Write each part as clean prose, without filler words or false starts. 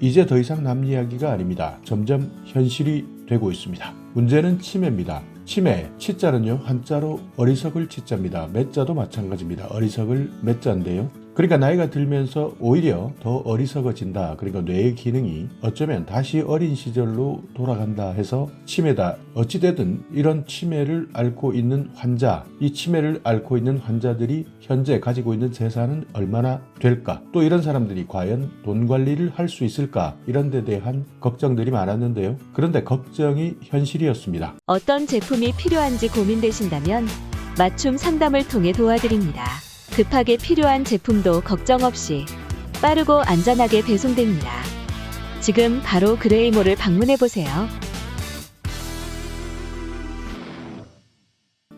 이제 더 이상 남 이야기가 아닙니다. 점점 현실이 되고 있습니다. 문제는 치매입니다. 치매, 치자는요 한자로 어리석을 치자입니다. 매자도 마찬가지입니다. 어리석을 매자인데요. 그러니까 나이가 들면서 오히려 더 어리석어진다. 그러니까 뇌의 기능이 어쩌면 다시 어린 시절로 돌아간다 해서 치매다. 어찌되든 이런 치매를 앓고 있는 환자, 이 치매를 앓고 있는 환자들이 현재 가지고 있는 재산은 얼마나 될까? 또 이런 사람들이 과연 돈 관리를 할 수 있을까? 이런 데 대한 걱정들이 많았는데요. 그런데 걱정이 현실이었습니다. 어떤 제품이 필요한지 고민되신다면 맞춤 상담을 통해 도와드립니다. 급하게 필요한 제품도 걱정 없이 빠르고 안전하게 배송됩니다. 지금 바로 그레이몰을 방문해보세요.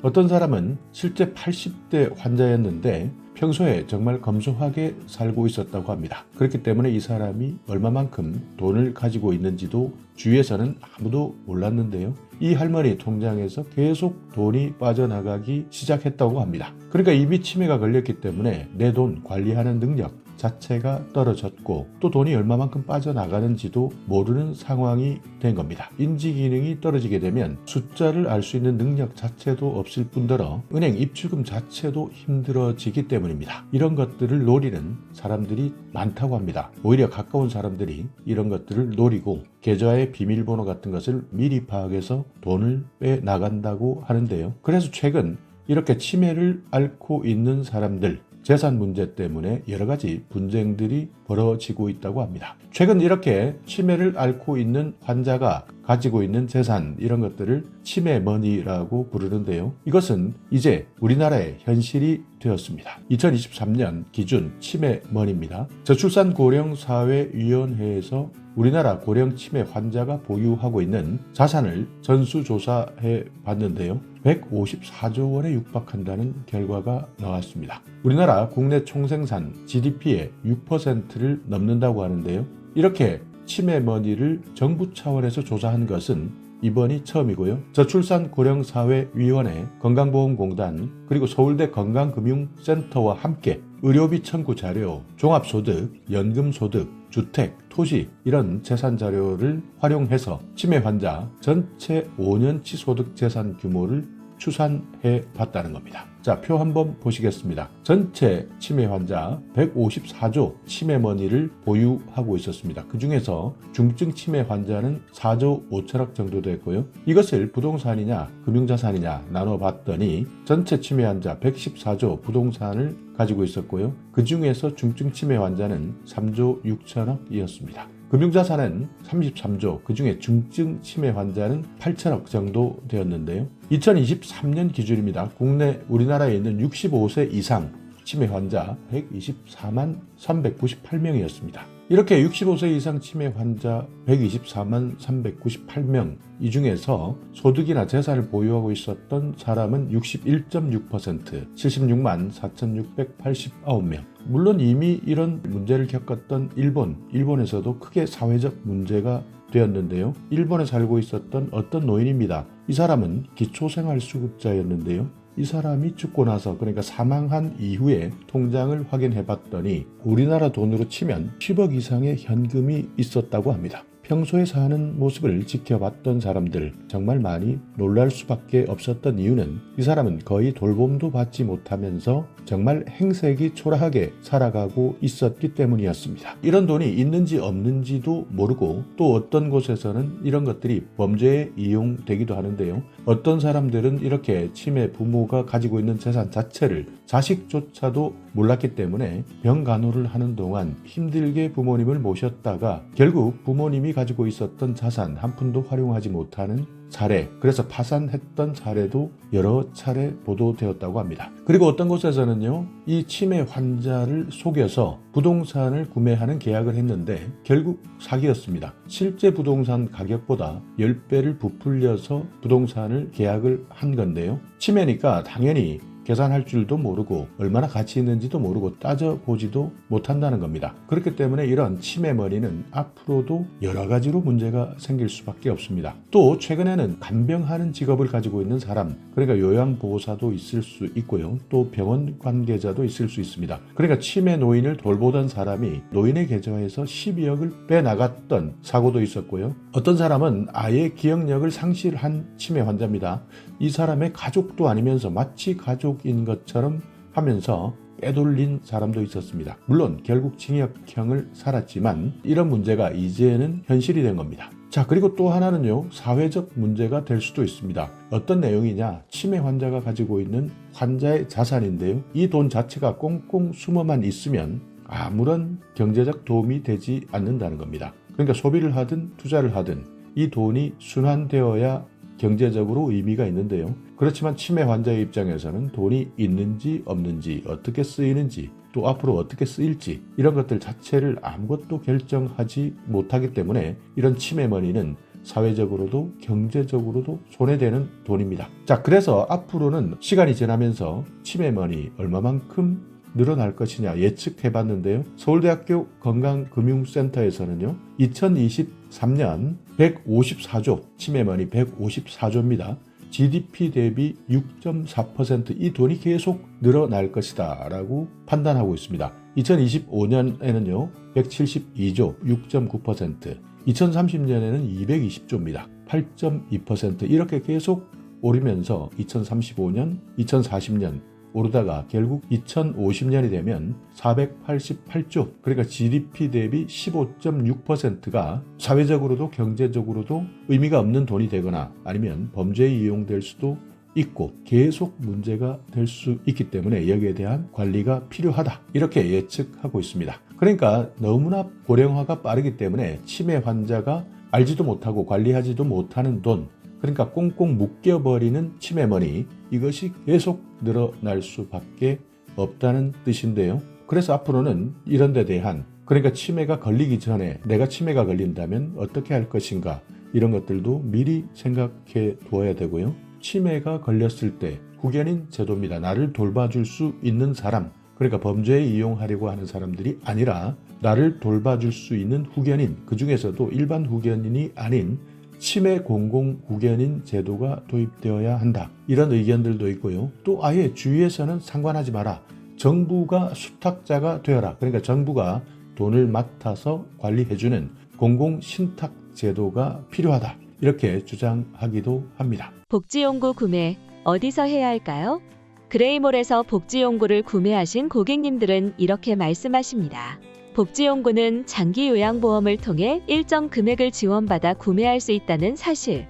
어떤 사람은 실제 80대 환자였는데 평소에 정말 검소하게 살고 있었다고 합니다. 그렇기 때문에 이 사람이 얼마만큼 돈을 가지고 있는지도 주위에서는 아무도 몰랐는데요. 이 할머니 통장에서 계속 돈이 빠져나가기 시작했다고 합니다. 그러니까 이미 치매가 걸렸기 때문에 내 돈 관리하는 능력 자체가 떨어졌고 또 돈이 얼마만큼 빠져나가는지도 모르는 상황이 된 겁니다. 인지 기능이 떨어지게 되면 숫자를 알 수 있는 능력 자체도 없을 뿐더러 은행 입출금 자체도 힘들어지기 때문입니다. 이런 것들을 노리는 사람들이 많다고 합니다. 오히려 가까운 사람들이 이런 것들을 노리고 계좌의 비밀번호 같은 것을 미리 파악해서 돈을 빼나간다고 하는데요. 그래서 최근 이렇게 치매를 앓고 있는 사람들 재산 문제 때문에 여러 가지 분쟁들이 벌어지고 있다고 합니다. 최근 이렇게 치매를 앓고 있는 환자가 가지고 있는 재산 이런 것들을 치매머니라고 부르는데요. 이것은 이제 우리나라의 현실이 되었습니다. 2023년 기준 치매머니입니다. 저출산고령사회위원회에서 우리나라 고령 치매 환자가 보유하고 있는 자산을 전수조사해 봤는데요. 154조 원에 육박한다는 결과가 나왔습니다. 우리나라 국내 총생산 GDP의 6%를 넘는다고 하는데요. 이렇게 치매머니를 정부 차원에서 조사한 것은 이번이 처음이고요. 저출산고령사회위원회, 건강보험공단, 그리고 서울대 건강금융센터와 함께 의료비 청구 자료, 종합소득, 연금소득, 주택, 토지 이런 재산 자료를 활용해서 치매 환자 전체 5년치 소득 재산 규모를 추산해 봤다는 겁니다. 자, 표 한번 보시겠습니다. 전체 치매 환자 154조 치매머니를 보유하고 있었습니다. 그 중에서 중증 치매 환자는 4조 5천억 정도 됐고요. 이것을 부동산이냐 금융자산이냐 나눠봤더니 전체 치매 환자 114조 부동산을 가지고 있었고요. 그 중에서 중증 치매 환자는 3조 6천억이었습니다. 금융자산은 33조, 그 중에 중증 치매 환자는 8천억 정도 되었는데요. 2023년 기준입니다. 국내 우리나라에 있는 65세 이상 치매 환자 124만 398명이었습니다. 이렇게 65세 이상 치매 환자 124만 398명 이 중에서 소득이나 재산을 보유하고 있었던 사람은 61.6%, 76만 4,689명. 물론 이미 이런 문제를 겪었던 일본에서도 크게 사회적 문제가 되었는데요. 일본에 살고 있었던 어떤 노인입니다. 이 사람은 기초생활수급자였는데요. 이 사람이 죽고 나서 그러니까 사망한 이후에 통장을 확인해 봤더니 우리나라 돈으로 치면 10억 이상의 현금이 있었다고 합니다. 평소에 사는 모습을 지켜봤던 사람들 정말 많이 놀랄 수밖에 없었던 이유는 이 사람은 거의 돌봄도 받지 못하면서 정말 행색이 초라하게 살아가고 있었기 때문이었습니다. 이런 돈이 있는지 없는지도 모르고 또 어떤 곳에서는 이런 것들이 범죄에 이용되기도 하는데요. 어떤 사람들은 이렇게 치매 부모가 가지고 있는 재산 자체를 자식조차도 몰랐기 때문에 병간호를 하는 동안 힘들게 부모님을 모셨다가 결국 부모님이 가지고 있었던 자산 한 푼도 활용하지 못하는 사례, 그래서 파산했던 사례도 여러 차례 보도되었다고 합니다. 그리고 어떤 곳에서는요, 이 치매 환자를 속여서 부동산을 구매하는 계약을 했는데 결국 사기였습니다. 실제 부동산 가격보다 10배를 부풀려서 부동산을 계약을 한 건데요. 치매니까 당연히 계산할 줄도 모르고 얼마나 가치 있는지도 모르고 따져보지도 못한다는 겁니다. 그렇기 때문에 이런 치매머리는 앞으로도 여러 가지로 문제가 생길 수밖에 없습니다. 또 최근에는 간병하는 직업을 가지고 있는 사람, 그러니까 요양보호사도 있을 수 있고요. 또 병원 관계자도 있을 수 있습니다. 그러니까 치매 노인을 돌보던 사람이 노인의 계좌에서 12억을 빼나갔던 사고도 있었고요. 어떤 사람은 아예 기억력을 상실한 치매 환자입니다. 이 사람의 가족도 아니면서 마치 가족인 것처럼 하면서 빼돌린 사람도 있었습니다. 물론 결국 징역형을 살았지만 이런 문제가 이제는 현실이 된 겁니다. 자, 그리고 또 하나는요, 사회적 문제가 될 수도 있습니다. 어떤 내용이냐, 치매 환자가 가지고 있는 환자의 자산인데요. 이 돈 자체가 꽁꽁 숨어만 있으면 아무런 경제적 도움이 되지 않는다는 겁니다. 그러니까 소비를 하든 투자를 하든 이 돈이 순환되어야 경제적으로 의미가 있는데요. 그렇지만 치매 환자의 입장에서는 돈이 있는지 없는지, 어떻게 쓰이는지, 또 앞으로 어떻게 쓰일지 이런 것들 자체를 아무것도 결정하지 못하기 때문에 이런 치매머니는 사회적으로도 경제적으로도 손해되는 돈입니다. 자, 그래서 앞으로는 시간이 지나면서 치매머니 얼마만큼 늘어날 것이냐 예측해봤는데요. 서울대학교 건강금융센터에서는요. 2023년 154조, 치매머니 154조입니다. GDP 대비 6.4% 이 돈이 계속 늘어날 것이다 라고 판단하고 있습니다. 2025년에는요. 172조 6.9%, 2030년에는 220조입니다. 8.2% 이렇게 계속 오르면서 2035년, 2040년 오르다가 결국 2050년이 되면 488조, 그러니까 GDP 대비 15.6%가 사회적으로도 경제적으로도 의미가 없는 돈이 되거나 아니면 범죄에 이용될 수도 있고 계속 문제가 될 수 있기 때문에 여기에 대한 관리가 필요하다 이렇게 예측하고 있습니다. 그러니까 너무나 고령화가 빠르기 때문에 치매 환자가 알지도 못하고 관리하지도 못하는 돈, 그러니까 꽁꽁 묶여버리는 치매머니, 이것이 계속 늘어날 수밖에 없다는 뜻인데요. 그래서 앞으로는 이런 데 대한, 그러니까 치매가 걸리기 전에 내가 치매가 걸린다면 어떻게 할 것인가 이런 것들도 미리 생각해 두어야 되고요. 치매가 걸렸을 때 후견인 제도입니다. 나를 돌봐줄 수 있는 사람, 그러니까 범죄에 이용하려고 하는 사람들이 아니라 나를 돌봐줄 수 있는 후견인, 그 중에서도 일반 후견인이 아닌 치매 공공 후견인 제도가 도입되어야 한다. 이런 의견들도 있고요. 또 아예 주위에서는 상관하지 마라. 정부가 수탁자가 되어라. 그러니까 정부가 돈을 맡아서 관리해주는 공공 신탁 제도가 필요하다. 이렇게 주장하기도 합니다. 복지용구 구매 어디서 해야 할까요? 그레이몰에서 복지용구를 구매하신 고객님들은 이렇게 말씀하십니다. 복지용구는 장기요양보험을 통해 일정 금액을 지원받아 구매할 수 있다는 사실.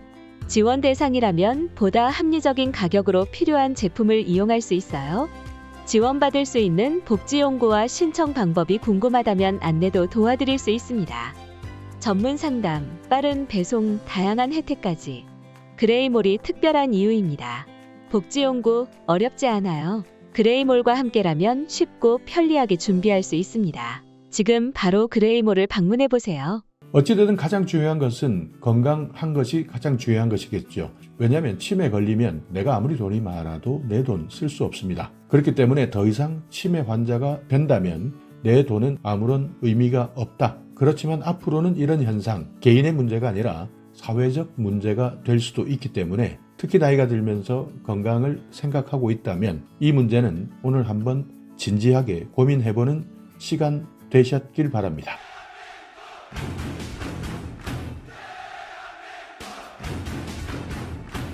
지원 대상이라면 보다 합리적인 가격으로 필요한 제품을 이용할 수 있어요. 지원받을 수 있는 복지용구와 신청 방법이 궁금하다면 안내도 도와드릴 수 있습니다. 전문 상담, 빠른 배송, 다양한 혜택까지. 그레이몰이 특별한 이유입니다. 복지용구 어렵지 않아요. 그레이몰과 함께라면 쉽고 편리하게 준비할 수 있습니다. 지금 바로 그레이몰을 방문해보세요. 어찌되든 가장 중요한 것은 건강한 것이 가장 중요한 것이겠죠. 왜냐하면 치매 걸리면 내가 아무리 돈이 많아도 내 돈 쓸 수 없습니다. 그렇기 때문에 더 이상 치매 환자가 된다면 내 돈은 아무런 의미가 없다. 그렇지만 앞으로는 이런 현상, 개인의 문제가 아니라 사회적 문제가 될 수도 있기 때문에 특히 나이가 들면서 건강을 생각하고 있다면 이 문제는 오늘 한번 진지하게 고민해보는 시간 되셨길 바랍니다.